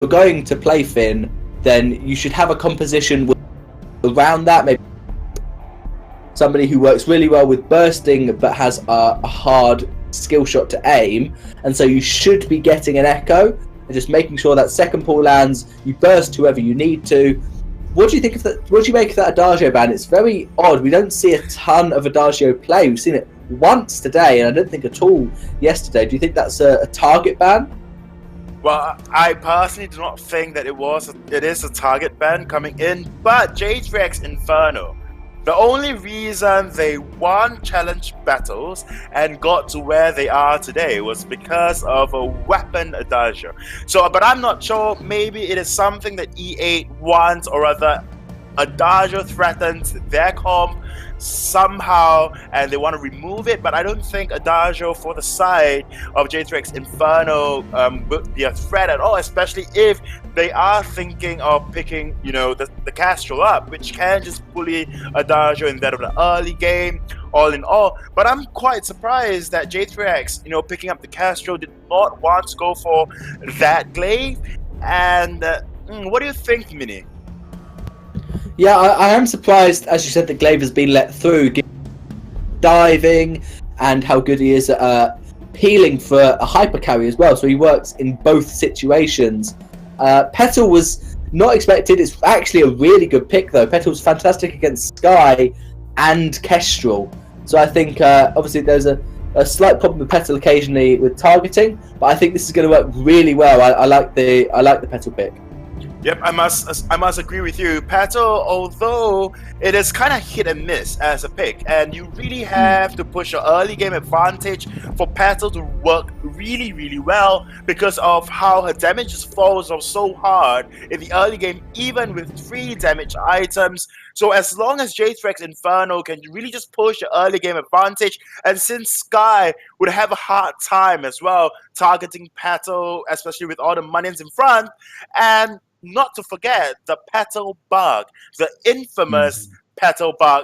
you're going to play Finn, then you should have a composition around that. Maybe somebody who works really well with bursting but has a hard skill shot to aim, and so you should be getting an echo and just making sure that second pull lands, you burst whoever you need to. What do you think of that? What do you make of that Adagio ban? It's very odd. We don't see a ton of Adagio play. We've seen it once today, and I don't think at all yesterday. Do you think that's a target ban? Well, I personally do not think that it is a target ban coming in, but J3X Inferno, the only reason they won challenge battles and got to where they are today was because of a weapon Adagio. But I'm not sure, maybe it is something that E8 wants, or rather Adagio threatens their comp somehow and they want to remove it, but I don't think Adagio for the side of J3X Inferno would be a threat at all, especially if they are thinking of picking, the Castrol up, which can just bully Adagio in that of the early game, all in all. But I'm quite surprised that J3X, picking up the Castrol, did not want to go for that glaive. And what do you think, Mini? Yeah, I am surprised, as you said, that Glaive has been let through, diving, and how good he is at healing for a hyper carry as well. So he works in both situations. Petal was not expected. It's actually a really good pick, though. Petal's fantastic against Sky and Kestrel. So I think, obviously, there's a slight problem with Petal occasionally with targeting, but I think this is going to work really well. I like the Petal pick. Yep, I must agree with you. Petal, although it is kind of hit and miss as a pick, and you really have to push your early game advantage for Petal to work really, really well because of how her damage just falls off so hard in the early game, even with 3 damage items. So as long as J3X Inferno can really just push your early game advantage, and since Sky would have a hard time as well targeting Petal, especially with all the minions in front, and not to forget the Petal bug, the infamous Petal bug,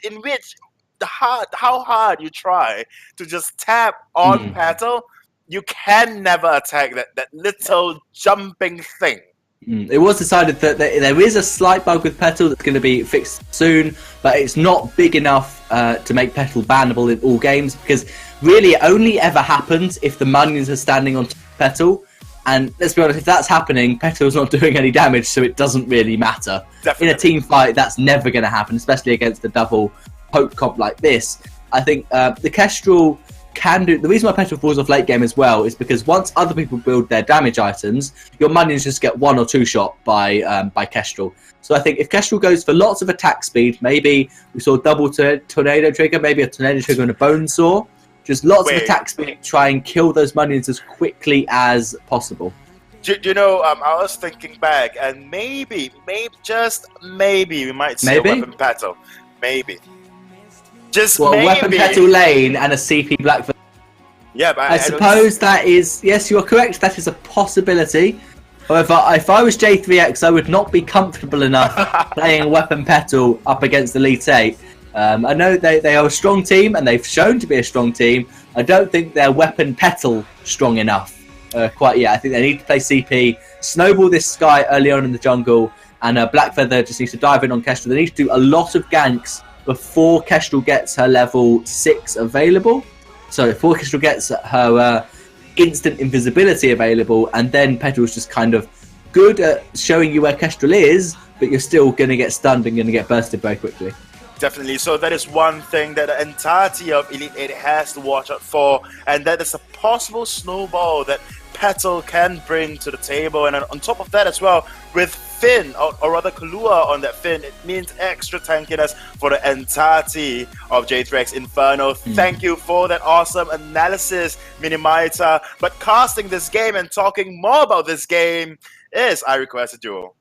in which how hard you try to just tap on Petal, you can never attack that little jumping thing. It was decided that there is a slight bug with Petal that's going to be fixed soon, but it's not big enough to make Petal bannable in all games, because really it only ever happens if the minions are standing on top of Petal. And let's be honest, if that's happening, Petal's not doing any damage, so it doesn't really matter. Definitely. In a team fight, that's never going to happen, especially against a double poke comp like this. I think the Kestrel can do... The reason why Petal falls off late game as well is because once other people build their damage items, your minions just get 1 or 2 shot by Kestrel. So I think if Kestrel goes for lots of attack speed, maybe we saw double tornado trigger, maybe a tornado trigger and a bone saw. Just lots of attack speed, try and kill those minions as quickly as possible. I was thinking back, and maybe, just maybe, we might see a weapon Petal. Maybe. Just maybe. Weapon Petal lane and a CP Blackford. Yeah, but I suppose that is... Yes, you are correct, that is a possibility. However, if I was J3X, I would not be comfortable enough playing Weapon Petal up against Elite 8. I know they are a strong team, and they've shown to be a strong team. I don't think they're Weapon Petal strong enough quite yet. I think they need to play CP, snowball this Sky early on in the jungle, and Blackfeather just needs to dive in on Kestrel. They need to do a lot of ganks before Kestrel gets her level 6 available. So before Kestrel gets her instant invisibility available, and then Petal's just kind of good at showing you where Kestrel is, but you're still going to get stunned and going to get bursted very quickly. Definitely. So that is one thing that the entirety of Elite 8 has to watch out for, and that is a possible snowball that Petal can bring to the table. And on top of that as well, with Finn, or rather Kahlua on that Finn, it means extra tankiness for the entirety of J3X Inferno. Thank you for that awesome analysis, Minimaita. But casting this game and talking more about this game is I Request a Duel.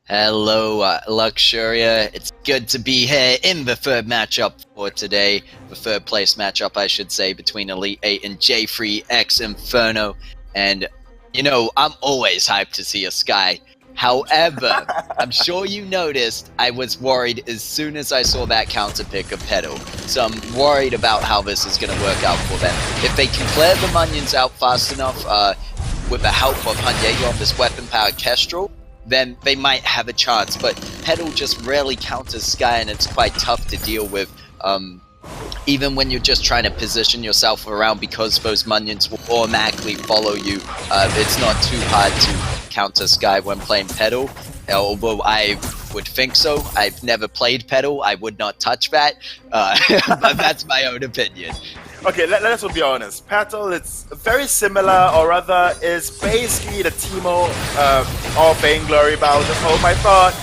Hello, Luxuria. It's good to be here in the third matchup for today. The third place matchup, I should say, between Elite 8 and J3X Inferno. And, I'm always hyped to see a Sky. However, I'm sure you noticed I was worried as soon as I saw that counter pick of Petal. So I'm worried about how this is going to work out for them. If they can clear the minions out fast enough, with the help of Hanyega on this weapon-powered Kestrel, then they might have a chance. But Petal just rarely counters Sky, and it's quite tough to deal with. Even when you're just trying to position yourself around, because those minions will automatically follow you, it's not too hard to counter Sky when playing Petal. Although I would think so. I've never played Petal. I would not touch that. But that's my own opinion. Okay, let's be honest. Petal, it's very similar, or rather, is basically the Teemo of Vainglory, but I'll just hold my thought.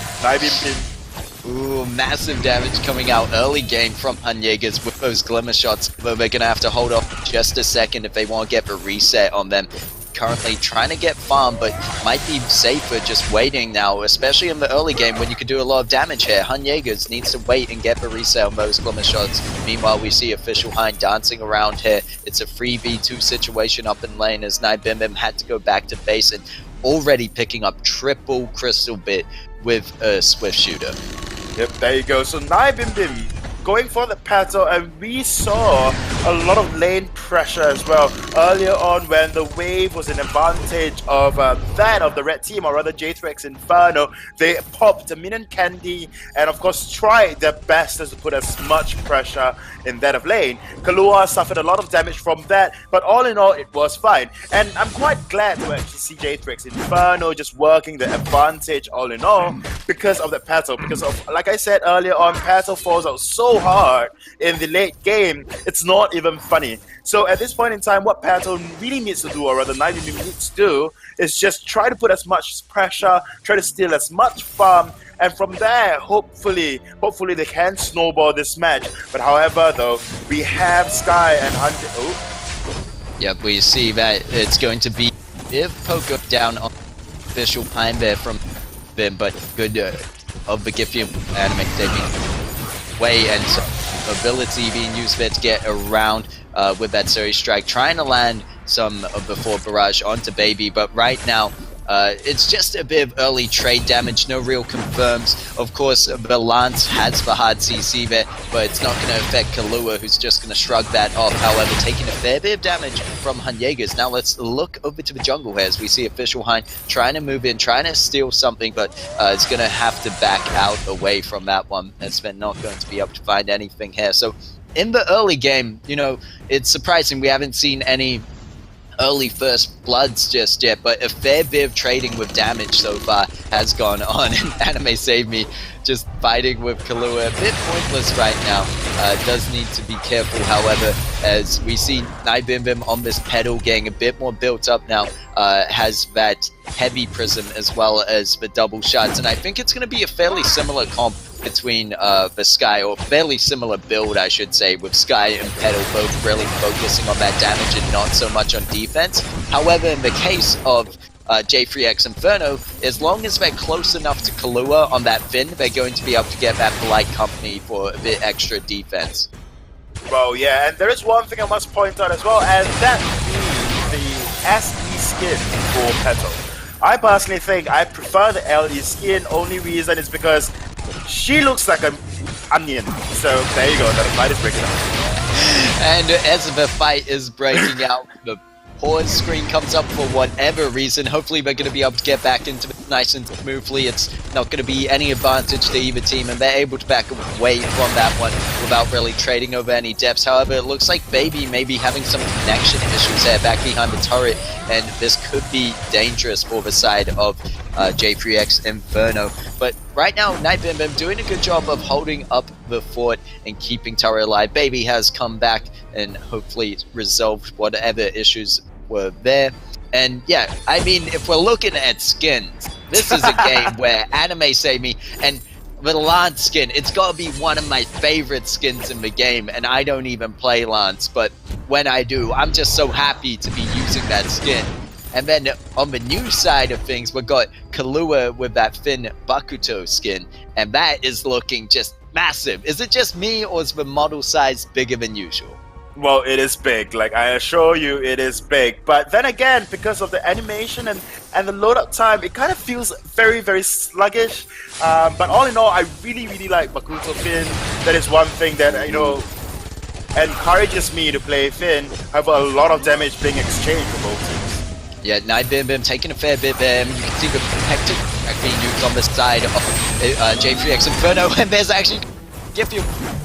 Ooh, massive damage coming out early game from Hanyegas with those Glimmer shots, but they're going to have to hold off just a second if they want to get the reset on them. Currently trying to get farm, but might be safer just waiting now, especially in the early game when you could do a lot of damage here. Hanyegas needs to wait and get the reset on those Glimmer shots. Meanwhile, we see Official Hind dancing around here. It's a 3v2 situation up in lane as Naibimbim had to go back to base and already picking up triple Crystal Bit with a Swift Shooter. Yep, there you go. So Naibimbim going for the Petal, and we saw a lot of lane pressure as well earlier on when the wave was an advantage of that of the red team, or rather J3X Inferno. They popped a minion candy and of course tried their best to put as much pressure in that of lane. Kahlua suffered a lot of damage from that, but all in all it was fine. And I'm quite glad to actually see J3X Inferno just working the advantage all in all because of the Petal. Because of, like I said earlier on, Petal falls out so hard in the late game, it's not even funny. So at this point in time, what Petal really needs to do, or rather Naibimbim needs to do, is just try to put as much pressure, try to steal as much farm, and from there, hopefully they can snowball this match. But however, though, we have Sky and Hunter. Oh. Yep, we see that it's going to be if Poco down on Official Pine there from them, but good of the Gifian anime taking way and ability being used there to get around with that Series Strike, trying to land some of the forward barrage onto Baby, but right now it's just a bit of early trade damage, no real confirms. Of course, the Lance has the hard CC there, but it's not going to affect Kahlua, who's just going to shrug that off. However, taking a fair bit of damage from Hanyegas. Now let's look over to the jungle here as we see Official Hind trying to move in, trying to steal something, but it's going to have to back out away from that one. It's been not going to be able to find anything here. So in the early game, you know, it's surprising we haven't seen any early first bloods just yet, but a fair bit of trading with damage so far has gone on, and Anime Save Me just fighting with Kahlua, a bit pointless right now. Does need to be careful, however, as we see Naibimbim on this Petal getting a bit more built up now, has that heavy prism as well as the double shots, and I think it's going to be a fairly similar comp between the Sky, or fairly similar build I should say, with Sky and Petal both really focusing on that damage and not so much on defense. However, in the case of J3X Inferno, as long as they're close enough to Kahlua on that Finn, they're going to be able to get that polite company for a bit extra defense. Well, yeah, and there is one thing I must point out as well, and that would be the SE skin for Petal. I personally think I prefer the LE skin. Only reason is because she looks like an onion. So there you go, the fight is breaking out. And as the fight is breaking out, the pause screen comes up for whatever reason. Hopefully they're going to be able to get back into it nice and smoothly. It's not going to be any advantage to either team, and they're able to back away from that one without really trading over any depths. However, it looks like Baby may be having some connection issues there back behind the turret, and this could be dangerous for the side of J3X Inferno. But right now, Naibimbim doing a good job of holding up the fort and keeping turret alive. Baby has come back and hopefully resolved whatever issues were there. And yeah, I mean, if we're looking at skins, this is a game where Anime Save Me, and the Lance skin, it's got to be one of my favorite skins in the game, and I don't even play Lance, but when I do, I'm just so happy to be using that skin. And then on the new side of things, we've got Kahlua with that Finn Bakuto skin, and that is looking just massive. Is it just me, or is the model size bigger than usual? Well, it is big, like I assure you it is big. But then again, because of the animation and the load-up time, it kind of feels very, very sluggish. But all in all, I really, really like Bakuto Finn. That is one thing that, you know, encourages me to play Finn. However, a lot of damage being exchanged for both teams. Yeah, Night Bim Bim taking a fair bit there. You can see the hectic being used on the side of J3X Inferno, and there's actually give you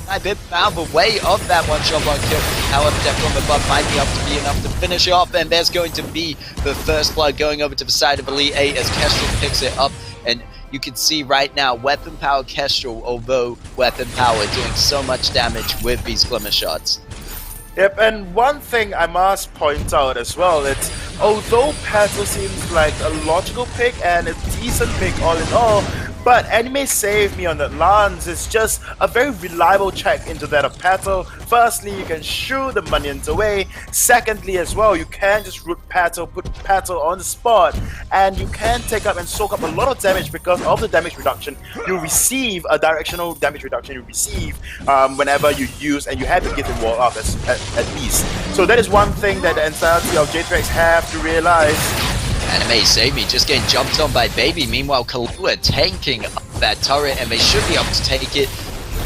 Night Bim out of the way of that one-shot one kill. However, Death from above might be up to be enough to finish it off, and there's going to be the first blood going over to the side of Elite 8 as Kestrel picks it up, and you can see right now Weapon Power Kestrel, although Weapon Power doing so much damage with these Glimmer shots. Yep, and one thing I must point out as well, it's although Petal seems like a logical pick and a decent pick all in all, but Anime Save Me on that Lance is just a very reliable check into that of Petal. Firstly, you can shoo the minions away. Secondly as well, you can just root Petal, put Petal on the spot, and you can take up and soak up a lot of damage because of the damage reduction. You receive a directional damage reduction you receive whenever you use, and you have to give the wall up at least. So that is one thing that the entirety of J3X have to realize. Anime Save Me just getting jumped on by Baby. Meanwhile, Kahlua tanking up that turret, and they should be able to take it.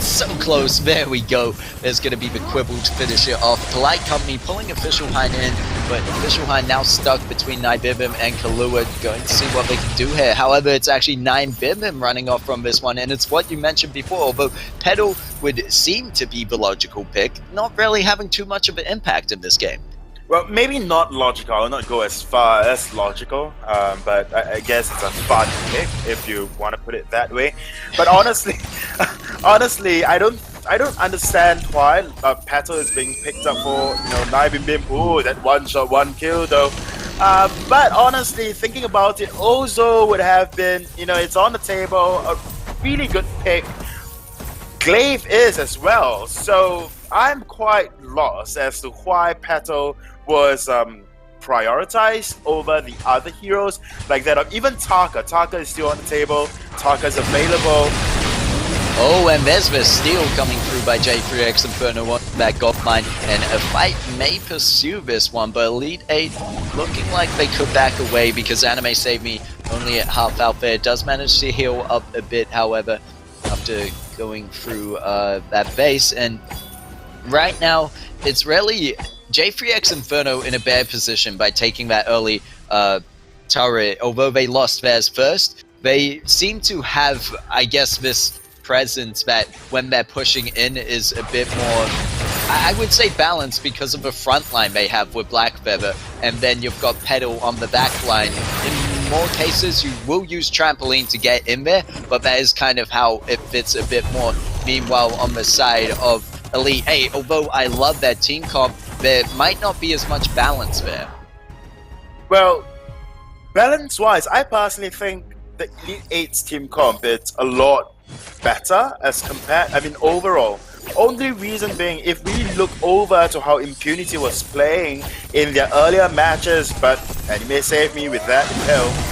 So close. There we go. There's going to be the quibble to finish it off. Polite Company pulling Official Hind in, but Official Hind now stuck between 9bibim and Kahlua, going to see what they can do here. However, it's actually 9bibim running off from this one, and it's what you mentioned before, although Petal would seem to be the logical pick, not really having too much of an impact in this game. Well, maybe not logical. I'll not go as far as logical, but I guess it's a fun pick if you want to put it that way. But honestly, I don't understand why Petal is being picked up for 9bibim. Ooh, that one shot, one kill though. But honestly, thinking about it, Ozo would have been, it's on the table, a really good pick. Glaive is as well, so I'm quite lost as to why Petal was prioritized over the other heroes like that of even Taka. Taka is still on the table. Taka is available. Oh, and there's the steal coming through by J3X Inferno on that gold mine, and a fight may pursue this one, but Elite 8 looking like they could back away because Anime Save Me only at half out there. Does manage to heal up a bit, however, after going through that base, and right now it's really J3X Inferno in a bad position by taking that early turret. Although they lost theirs first, they seem to have, I guess, this presence that when they're pushing in is a bit more, I would say, balanced because of the front line they have with Black Feather, and then you've got Petal on the back line. In more cases, you will use Trampoline to get in there, but that is kind of how it fits a bit more. Meanwhile, on the side of Elite 8, although I love that team comp, there might not be as much balance there. Well, balance-wise, I personally think the Elite 8's team comp is a lot better as compared, overall. Only reason being, if we look over to how Impunity was playing in their earlier matches, but Anime Save Me with that hell.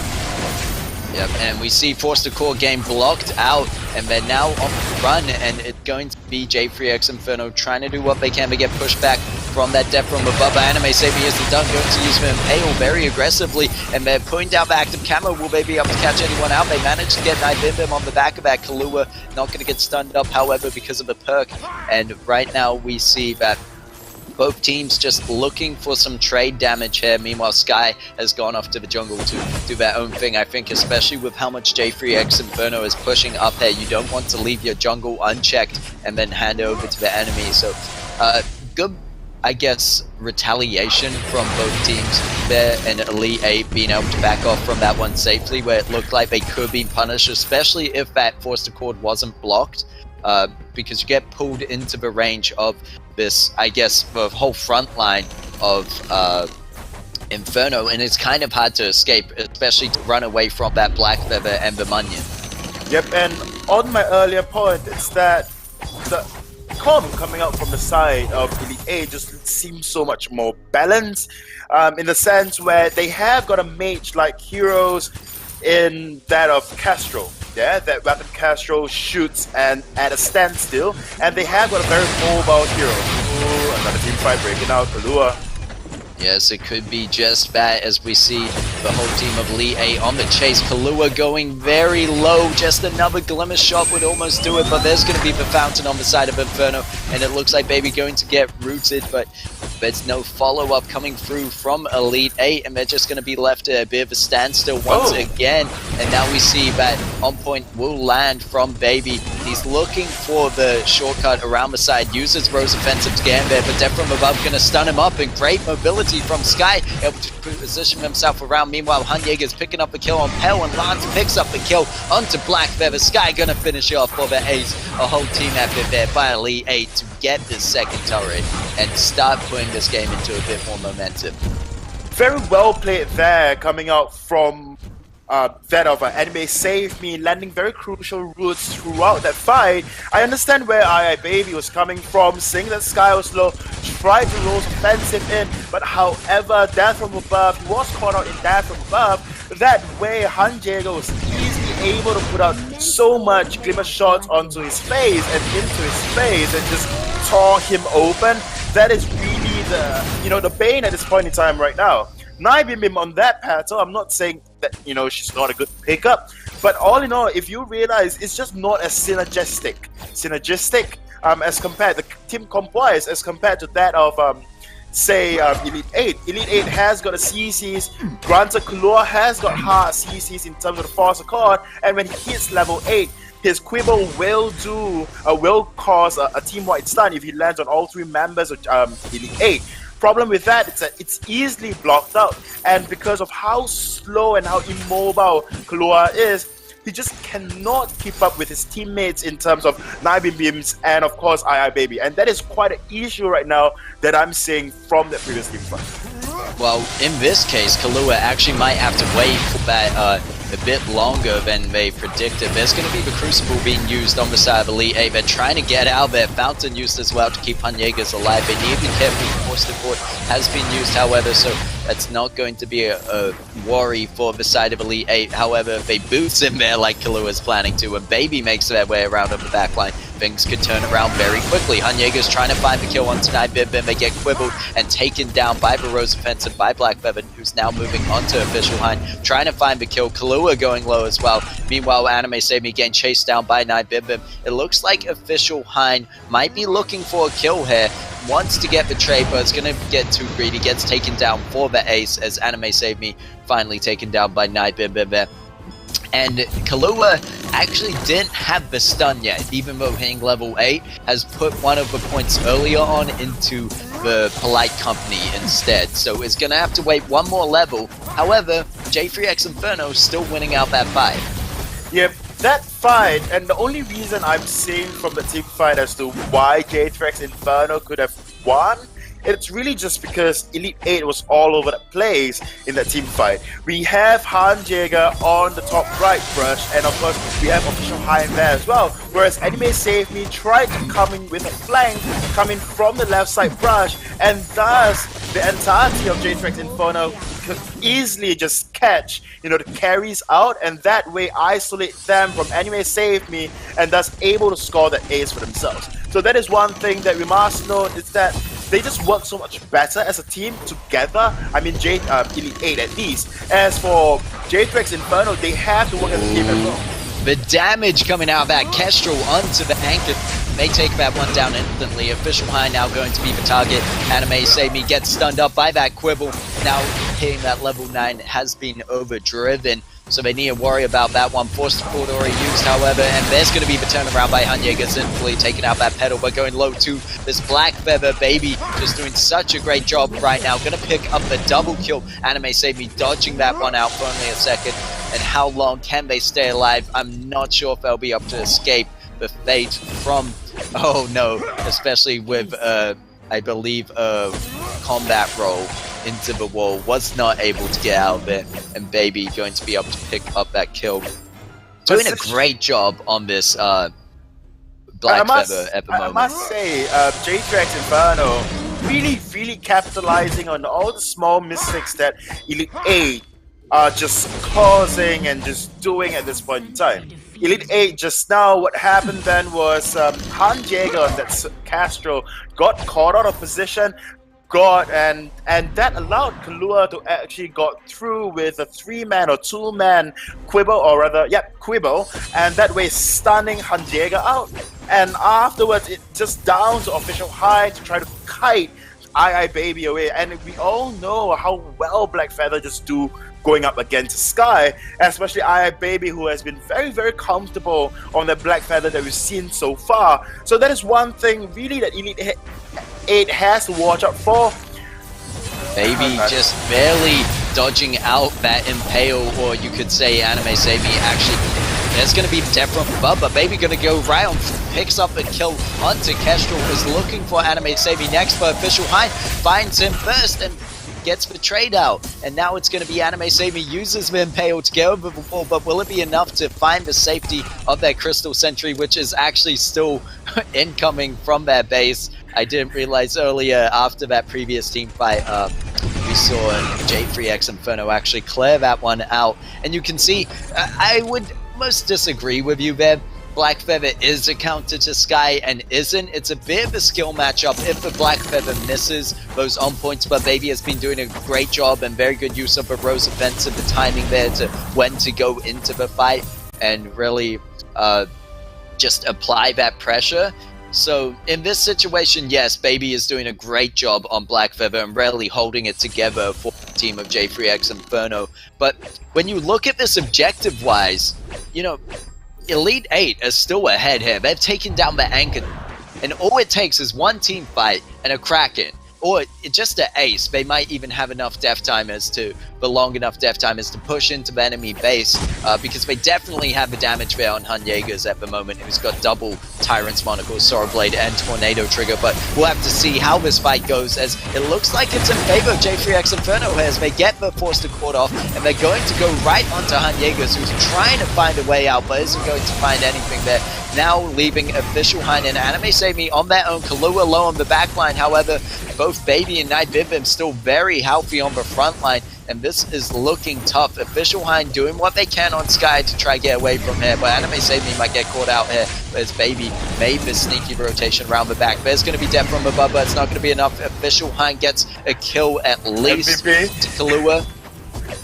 Yep, and we see Force to Core game blocked out, and they're now on the run, and it's going to be J3X Inferno trying to do what they can to get pushed back from that depth from above. Anime Save Me isn't done, going to use the Impale very aggressively, and they're putting down the active camo. Will they be able to catch anyone out? They managed to get 9bibim on the back of that. Kahlua not going to get stunned up, however, because of the perk, and right now we see that both teams just looking for some trade damage here. Meanwhile, Sky has gone off to the jungle to do their own thing. I think especially with how much J3X Inferno is pushing up here, you don't want to leave your jungle unchecked and then hand over to the enemy. So good, I guess, retaliation from both teams there, and Elite 8 being able to back off from that one safely where it looked like they could be punished, especially if that Force to Cord wasn't blocked. Because you get pulled into the range of this, I guess, the whole front line of Inferno, and it's kind of hard to escape, especially to run away from that Black Feather and the Munyon. Yep, and on my earlier point, it's that the comp coming out from the side of Elite 8 just seems so much more balanced, in the sense where they have got a mage-like heroes in that of Castro. Yeah, that weapon Castro shoots and at a standstill, and they have got a very mobile hero. Ooh, another team fight breaking out, Kahlua. Yes, it could be just that as we see the whole team of Elite 8 on the chase. Kahlua going very low. Just another glimmer shot would almost do it, but there's going to be the fountain on the side of Inferno, and it looks like Baby going to get rooted, but there's no follow-up coming through from Elite 8, and they're just going to be left at a bit of a standstill once again. And now we see that on point will land from Baby. He's looking for the shortcut around the side, uses Rose Offensive to get in there, but Death from Above going to stun him up, and great mobility from Sky, able to position himself around. Meanwhile, Hunjager's picking up the kill on Pell, and Lance picks up the kill onto Black Feather. Sky going to finish it off for the ace. A whole team effort there by Elite 8 to get this second turret and start putting this game into a bit more momentum. Very well played there, coming out from that of Anime Save Me, landing very crucial roots throughout that fight. I understand where Baby was coming from, seeing that Sky was low, tried to roll offensive in, but however, Death from Above, he was caught out in Death from Above. That way, Hunjager was easily able to put out so much glimmer shots onto his face and into his face and just tore him open. That is really the bane at this point in time right now. Naibim on that battle, I'm not saying that, she's not a good pickup, but all in all, if you realize, it's just not as synergistic as compared, the team comp-wise, as compared to that of, say, Elite 8. Elite 8 has got a CCs, granted Kahlua has got hard CCs in terms of the Force Accord, and when he hits level 8, his Quibble will cause a team-wide stun if he lands on all three members of Elite 8. Problem with that is that it's easily blocked out, and because of how slow and how immobile Kahlua is, he just cannot keep up with his teammates in terms of Naibim Beams and of course Baby, and that is quite an issue right now that I'm seeing from the previous team fight. Well, in this case, Kahlua actually might have to wait for that a bit longer than they predicted. There's going to be the Crucible being used on the side of Elite 8. They're trying to get out there. Fountain used as well to keep Hunjagers alive. They need to be careful. Force support has been used, however, so that's not going to be a worry for the side of Elite 8. However, if they boost in there like Kahlua is planning to, and Baby makes their way around on the backline, things could turn around very quickly. Hunjager's trying to find the kill on tonight. Bibim, they get quibbled and taken down by the Rose Offensive, by Black Feather, who's now moving onto Official Hein, trying to find the kill. Kahlua going low as well. Meanwhile, Anime Save Me getting chased down by Bibim. It looks like Official Hein might be looking for a kill here. Wants to get the trade, but it's going to get too greedy. Gets taken down for the ace as Anime Save Me finally taken down by Bibim. And Kahlua actually didn't have the stun yet, even though hitting level 8 has put one of the points earlier on into the Polite Company instead. So it's going to have to wait one more level. However, J3X Inferno still winning out that fight. Yep, that fight, and the only reason I'm seeing from the team fight as to why J3X Inferno could have won, it's really just because Elite 8 was all over the place in that team fight. We have Hunjager on the top right brush, and of course we have Official Hein there as well. Whereas Anime Save Me tried to come in with a flank, coming from the left side brush, and thus the entirety of J3X Inferno could easily just catch, the carries out, and that way isolate them from Anime Save Me, and thus able to score the ace for themselves. So that is one thing that we must note, is that they just work so much better as a team together. I mean, Elite 8 at least. As for J3X Inferno, they have to work as a team as well. The damage coming out of that Kestrel onto the anchor may take that one down instantly. Official High now going to be the target. Anime Save Me gets stunned up by that Quibble. Now hitting that level 9 has been overdriven, so they need to worry about that one. Force support already used, however, and there's going to be the turnaround by Hunjager, simply taking out that pedal, but going low too. This Black Feather Baby just doing such a great job right now. Going to pick up the double kill. Anime Save Me dodging that one out for only a second. And how long can they stay alive? I'm not sure if they'll be able to escape the fate from, oh no, especially with, I believe, a combat roll into the wall. Was not able to get out of it, and Baby going to be able to pick up that kill. Doing a great job on this Black Feather at the moment. I must say, J3X Inferno really capitalizing on all the small mistakes that Elite 8 are just causing and just doing at this point in time. Elite 8 just now, what happened then was Hunjager, that's Castro, got caught out of position, got, and that allowed Kahlua to actually got through with a 3-man or 2-man quibble, or rather, quibble, and that way stunning Hanjega out. And afterwards, it just down to Official High to try to kite Baby away. And we all know how well Black Feather just do going up against Sky, especially Baby, who has been very, very comfortable on the Black Feather that we've seen so far. So that is one thing really that Elite 8 has to watch out for. Baby just barely dodging out that Impale, or you could say Anime Seimi. Actually, there's going to be death from above, but Baby going to go round, picks up a kill onto Kestrel, is looking for Anime Seimi next, but Official Hind finds him first and gets betrayed out. And now it's going to be Anime Seimi uses the Impale to get over the wall, but will it be enough to find the safety of their Crystal Sentry, which is actually still incoming from their base? I didn't realize earlier after that previous team fight, we saw J3X Inferno actually clear that one out. And you can see, I would most disagree with you there. Black Feather is a counter to Sky and isn't. It's a bit of a skill matchup if the Black Feather misses those on points, but Baby has been doing a great job and very good use of the Rose offensive, the timing there to when to go into the fight and really just apply that pressure. So in this situation, yes, Baby is doing a great job on Black Feather and really holding it together for the team of J3X Inferno. But when you look at this objective-wise, you know, Elite 8 is still ahead here. They've taken down the Anchor, and all it takes is one team fight and a Kraken, or just an ace. They might even have enough death timers long enough death timers to push into the enemy base, because they definitely have the damage there on Hanyegas at the moment, who's got double Tyrant's Monocle, Sorrow Blade, and Tornado Trigger. But we'll have to see how this fight goes, as it looks like it's in favor of J3X Inferno here, as they get the Force to Court off, and they're going to go right onto Hanyegas, who's trying to find a way out, but isn't going to find anything there. Now leaving Official Hind and Anime Seimi on their own. Kahlua low on the back line, however, both Baby and Night Vivim still very healthy on the front line, and this is looking tough. Official Hind doing what they can on Sky to try to get away from here, but Anime Seimi might get caught out here, as Baby made this sneaky rotation around the back. There's going to be death from above, but it's not going to be enough. Official Hind gets a kill at least to Kahlua.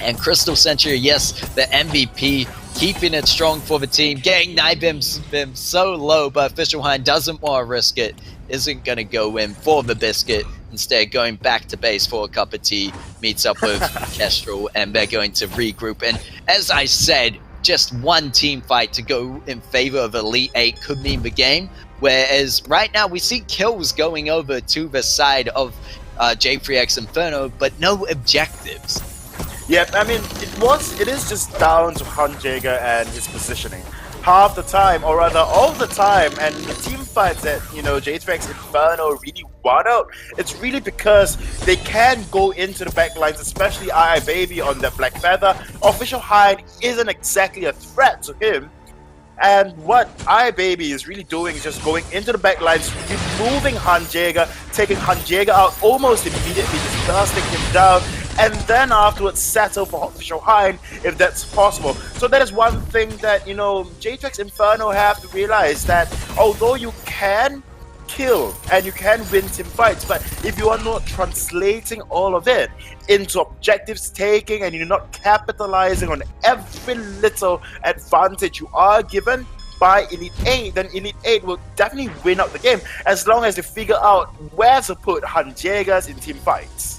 And Crystal Sentry, yes, the MVP, keeping it strong for the team, getting Nibim so low, but Official Hind doesn't want to risk it, isn't going to go in for the biscuit, instead going back to base for a cup of tea, meets up with Kestrel, and they're going to regroup. And as I said, just one team fight to go in favor of Elite 8 could mean the game, whereas right now we see kills going over to the side of J3X Inferno, but no objectives. Yeah, I mean, it is just down to Hanjega and his positioning. Half the time, or rather all the time, and the team fights that, you know, J3X Inferno really won out, it's really because they can go into the back lines, especially Baby on the Black Feather. Official Hind isn't exactly a threat to him. And what Baby is really doing is just going into the back lines, removing Hanjega, taking Hanjega out almost immediately, just blasting him down, and then afterwards settle for Official Hind if that's possible. So that is one thing that, you know, J3X Inferno have to realize, that although you can kill and you can win team fights, but if you are not translating all of it into objectives taking and you're not capitalizing on every little advantage you are given by Elite 8, then Elite 8 will definitely win out the game, as long as they figure out where to put Hanjegas in team fights.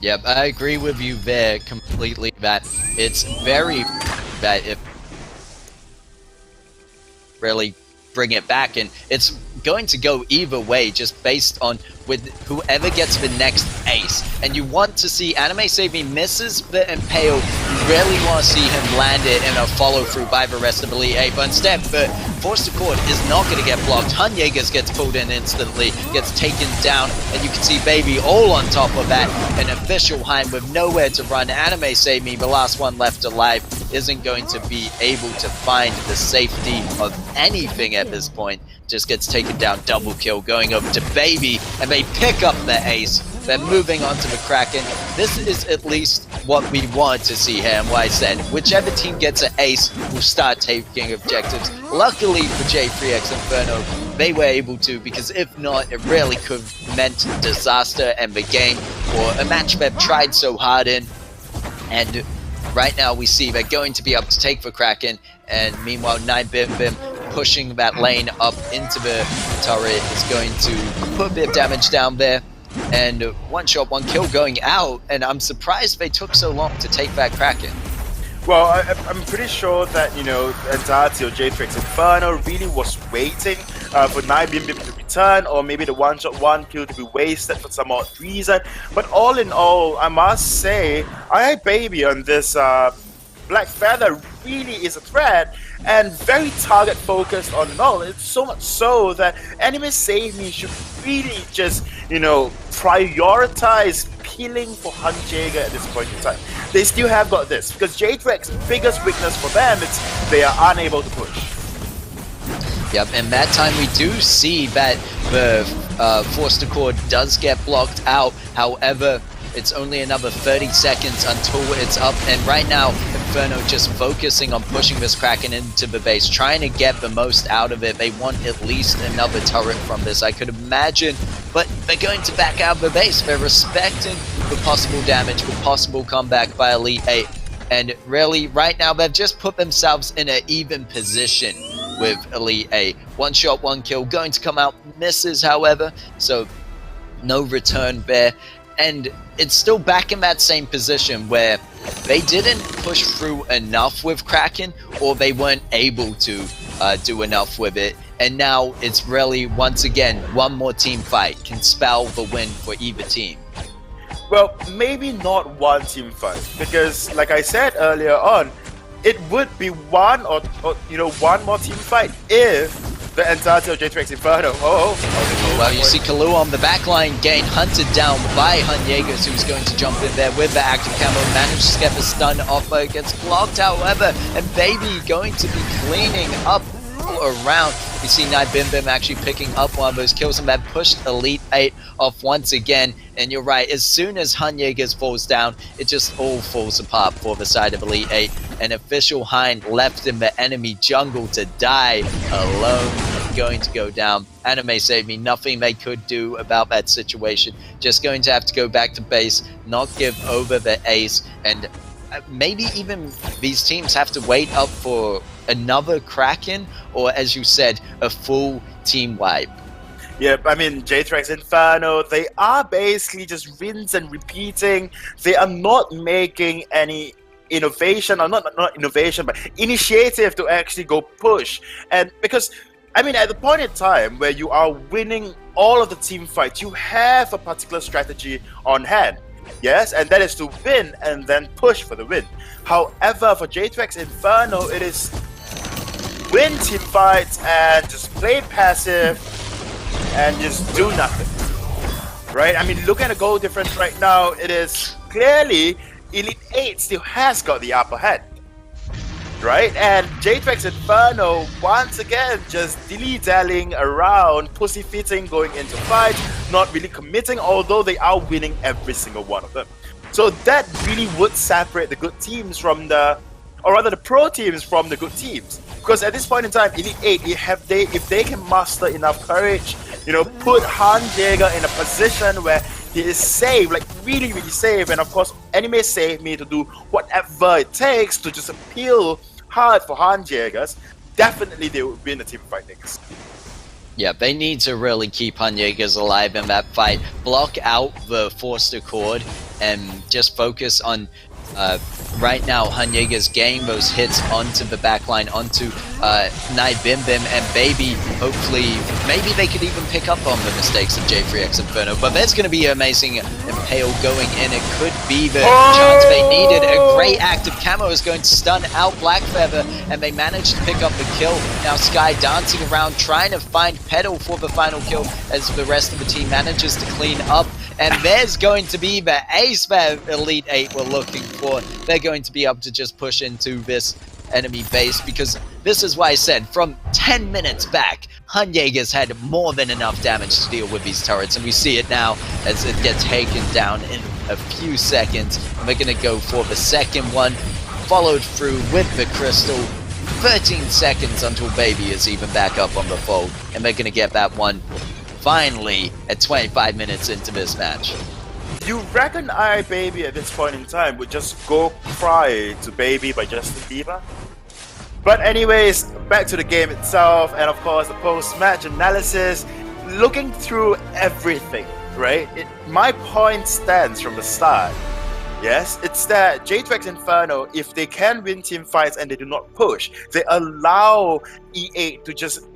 Yep, I agree with you there completely, that it's very that if really bring it back, and it's going to go either way just based on with whoever gets the next ace. And you want to see Anime Seimi misses the Impale, you really want to see him land it in a follow through by the rest of Elite 8, but instead the Force to Court is not going to get blocked. Hanyegas gets pulled in instantly, gets taken down, and you can see Baby all on top of that. An Official Hind with nowhere to run. Anime Seimi, the last one left alive, isn't going to be able to find the safety of anything at this point. Just gets taken down, double kill, going over to Baby, and they pick up the ace. They're moving on to the Kraken. This is at least what we want to see here, and what I said, whichever team gets an ace will start taking objectives. Luckily for J3X Inferno, they were able to, because if not, it really could have meant disaster and the game, or a match they've tried so hard in. And right now we see they're going to be able to take the Kraken, and meanwhile 9BimBim pushing that lane up into the turret is going to put a bit of damage down there. And one shot, one kill going out, and I'm surprised they took so long to take that Kraken. Well, I'm pretty sure that, you know, Entity or J3X Inferno really was waiting for 9BimBim to return, or maybe the one shot, one kill to be wasted for some odd reason. But all in all, I must say, Baby on this Black Feather really is a threat, and very target focused on null. It's so much so that Anime Save Me should really just, you know, prioritize peeling for Hanjager at this point in time. They still have got this, because J3X's biggest weakness for them is they are unable to push. Yep, and that time we do see that the Forster Cord does get blocked out. However, it's only another 30 seconds until it's up, and right now Inferno just focusing on pushing this Kraken into the base, trying to get the most out of it. They want at least another turret from this, I could imagine, but they're going to back out of the base. They're respecting the possible damage, the possible comeback by Elite 8, and really right now they've just put themselves in an even position with Elite 8. One shot, one kill, going to come out, misses however, so no return there. And it's still back in that same position where they didn't push through enough with Kraken, or they weren't able to do enough with it. And now it's really, once again, one more team fight can spell the win for either team. Well, maybe not one team fight, because like I said earlier on, it would be one or you know, one more team fight if the entirety of J3X Inferno. Well, you see Kalu on the backline getting hunted down by Hanjager, who's going to jump in there with the active camo, manages to get the stun off, but gets blocked however, and Baby going to be cleaning up around. You see 9BimBim actually picking up one of those kills, and that pushed Elite 8 off once again. And you're right, as soon as Hanjager falls down, it just all falls apart for the side of Elite 8. An official Hind left in the enemy jungle to die alone, and going to go down. Anime Save Me, nothing they could do about that situation. Just going to have to go back to base, not give over the ace, and maybe even these teams have to wait up for another Kraken, or as you said, a full team wipe. Yep, I mean, J3X Inferno, they are basically just rinse and repeating. They are not making any innovation, or not innovation, but initiative to actually go push. And because, I mean, at the point in time where you are winning all of the team fights, you have a particular strategy on hand. Yes, and that is to win and then push for the win. However, for J3X Inferno, it is win team fights and just play passive and just do nothing. Right? I mean, look at the goal difference right now. It is clearly Elite 8 still has got the upper hand. Right? And J3X Inferno, once again, just dilly-dallying around, pussyfooting, going into fights, not really committing, although they are winning every single one of them. So that really would separate the good teams from the, or rather the pro teams from the good teams. Because at this point in time, Elite 8, if they can muster enough courage, you know, put Hanjager in a position where he is safe, like really, really safe, and of course, Anime Save Me to do whatever it takes to just appeal hard for Hanjagers, definitely they would win the team fight next. Yeah, they need to really keep Hanjagers alive in that fight, block out the Forster Cord, and just focus on right now Hanjager's getting those hits onto the backline, onto 9BimBim and Baby. Hopefully, maybe they could even pick up on the mistakes of J3X Inferno. But there's going to be amazing Impale going in. It could be the chance they needed. A great active camo is going to stun out Black Feather, and they managed to pick up the kill. Now Sky dancing around, trying to find Petal for the final kill, as the rest of the team manages to clean up. And there's going to be the ace that Elite 8 were looking for. They're going to be able to just push into this enemy base, because this is why I said from 10 minutes back, Hanjager's had more than enough damage to deal with these turrets, and we see it now as it gets taken down in a few seconds. And we're going to go for the second one, followed through with the crystal. 13 seconds until Baby is even back up on the fold. And they're going to get that one finally at 25 minutes into this match. You reckon Baby at this point in time would just go cry to Baby by Justin Bieber? But anyways, back to the game itself, and of course the post-match analysis. Looking through everything, right? My point stands from the start. Yes, it's that J3X Inferno, if they can win team fights and they do not push, they allow E8 to just